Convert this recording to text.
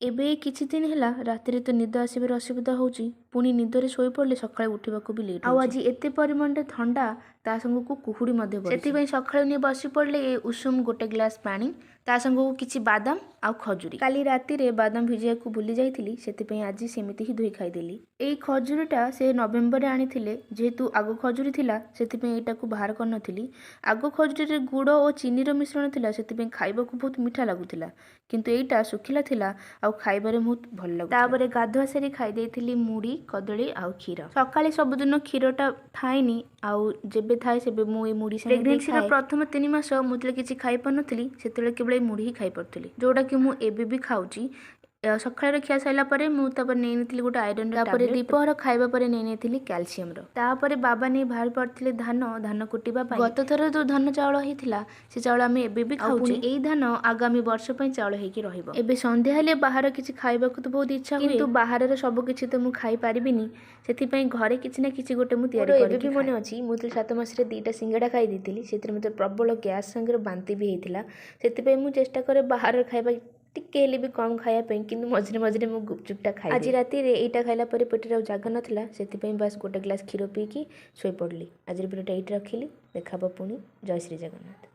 ଏବେ କିଛି दिन ହେଲା ରାତିରେ ତ ନିଦ ଆସିବାରେ ଅସୁବିଧା ହେଉଛି, ପୁଣି ନିଦରେ ଶୋଇପଡ଼ିଲେ ସକାଳେ ଉଠିବାକୁ ବି ଲେଟ୍ ଆଉ ଆଜି ଏତେ ପରିମାଣରେ ଥଣ୍ଡା, ତା ସାଙ୍ଗକୁ କୁହୁଡ଼ି ମଧ୍ୟ ପଡ଼ିଛି। ସେଥିପାଇଁ ସକାଳୁ ନେଇ ବସି ପଡ଼ିଲେ ଏ ଉଷୁମ ଗୋଟେ ଗ୍ଲାସ୍ ପାଣି, ତା ସାଙ୍ଗକୁ କିଛି ବାଦାମ ଆଉ ଖଜୁରୀ। କାଲି ରାତିରେ ବାଦାମ ଭିଜିବାକୁ ଭୁଲି ଯାଇଥିଲି, ସେଥିପାଇଁ ଆଜି ସେମିତି ହିଁ ଧୋଇ ଖାଇଦେଲି। ଏଇ ଖଜୁରୀଟା ସେ ନଭେମ୍ବରରେ ଆଣିଥିଲେ, ଯେହେତୁ ଆଗ ଖଜୁରୀ ଥିଲା ସେଥିପାଇଁ ଏଇଟାକୁ ବାହାର କରିନଥିଲି। ଆଗ ଖଜୁରୀରେ ଗୁଡ଼ ଓ ଚିନିର ମିଶ୍ରଣ ଥିଲା, ସେଥିପାଇଁ ଖାଇବାକୁ ବହୁତ ମିଠା ଲାଗୁଥିଲା, କିନ୍ତୁ ଏଇଟା ଶୁଖିଲା ଥିଲା ଆଉ ଖାଇବାରେ ବହୁତ ଭଲ ଲାଗୁଥିଲା। ତାପରେ ଗାଧୁଆ ସାରି ଖାଇ ଦେଇଥିଲି ମୁଢ଼ି, କଦଳୀ ଆଉ କ୍ଷୀର। ସକାଳେ ସବୁଦିନ କ୍ଷୀରଟା ଥାଏନି, ଆଉ ଯେବେ ଥାଏ ସେବେ ମୁଁ ଏଇ ମୁଢ଼ି ସାଙ୍ଗେ ପ୍ରେଗନେନ୍ସିର ପ୍ରଥମ 3 ମାସ ମୁଁ ଯେତେବେଳେ କିଛି ଖାଇପାରୁନଥିଲି, ସେତେବେଳେ କେବଳ ଏଇ ମୁଢ଼ି ହିଁ ଖାଇପାରୁଥିଲି, ଯେଉଁଟାକି ମୁଁ ଏବେ ବି ଖାଉଛି। ସକାଳର ଖିଆ ସାରିଲା ପରେ ମୁଁ ତାପରେ ନେଇନେଇଥିଲି ଗୋଟେ ଆଇରନ୍ର ଟ୍ୟାବଲେଟ୍, ତାପରେ ଦ୍ୱିପହର ଖାଇବା ପରେ ନେଇନେଇଥିଲି କ୍ୟାଲସିୟମର। ତାପରେ ବାବା ନେଇ ବାହାରି ପଡ଼ିଥିଲେ ଧାନ କୁଟିବା ପାଇଁ। ଗତଥର ଯେଉଁ ଧାନ ଚାଉଳ ହେଇଥିଲା ସେ ଚାଉଳ ଆମେ ଏବେ ବି ଖାଉଛୁ। ଏଇ ଧାନ ଆଗାମୀ ବର୍ଷ ପାଇଁ ଚାଉଳ ହେଇକି ରହିବ। ଏବେ ସନ୍ଧ୍ୟା ହେଲେ ବାହାର କିଛି ଖାଇବାକୁ ତ ବହୁତ ଇଚ୍ଛା ହୁଏ, କିନ୍ତୁ ବାହାରର ସବୁ କିଛି ତ ମୁଁ ଖାଇପାରିବିନି, ସେଥିପାଇଁ ଘରେ କିଛି ନା କିଛି ଗୋଟେ ମୁଁ ତିଆରି କରିକି ଏବେ ବି ମନେ ଅଛି, ମୁଁ ଯେତେବେଳେ 7 ମାସରେ 2ଟା ସିଙ୍ଗଡ଼ା ଖାଇ ଦେଇଥିଲି, ସେଥିରେ ମୋତେ ପ୍ରବଳ ଗ୍ୟାସ୍ ସାଙ୍ଗରେ ବାନ୍ତି ବି ହେଇଥିଲା। ସେଥିପାଇଁ ମୁଁ ଚେଷ୍ଟା କରେ ବାହାରର ଖାଇବା ଟିକେ ହେଲେ ବି କମ୍ ଖାଇବା ପାଇଁ, କିନ୍ତୁ ମଝିରେ ମୁଁ ଗୁପଚୁପ୍ଟା ଖାଇ ଆଜି ରାତିରେ ଏଇଟା ଖାଇଲା ପରେ ପେଟରେ ଆଉ ଜାଗା ନଥିଲା, ସେଥିପାଇଁ ବାସ୍ ଗୋଟେ ଗ୍ଲାସ୍ କ୍ଷୀର ପିଇକି ଶୋଇପଡ଼ିଲି। ଆଜିର ଭିଡ଼ିଓଟା ଏଇଠି ରଖିଲି, ଦେଖା ହବ ପୁଣି। ଜୟ ଶ୍ରୀ ଜଗନ୍ନାଥ।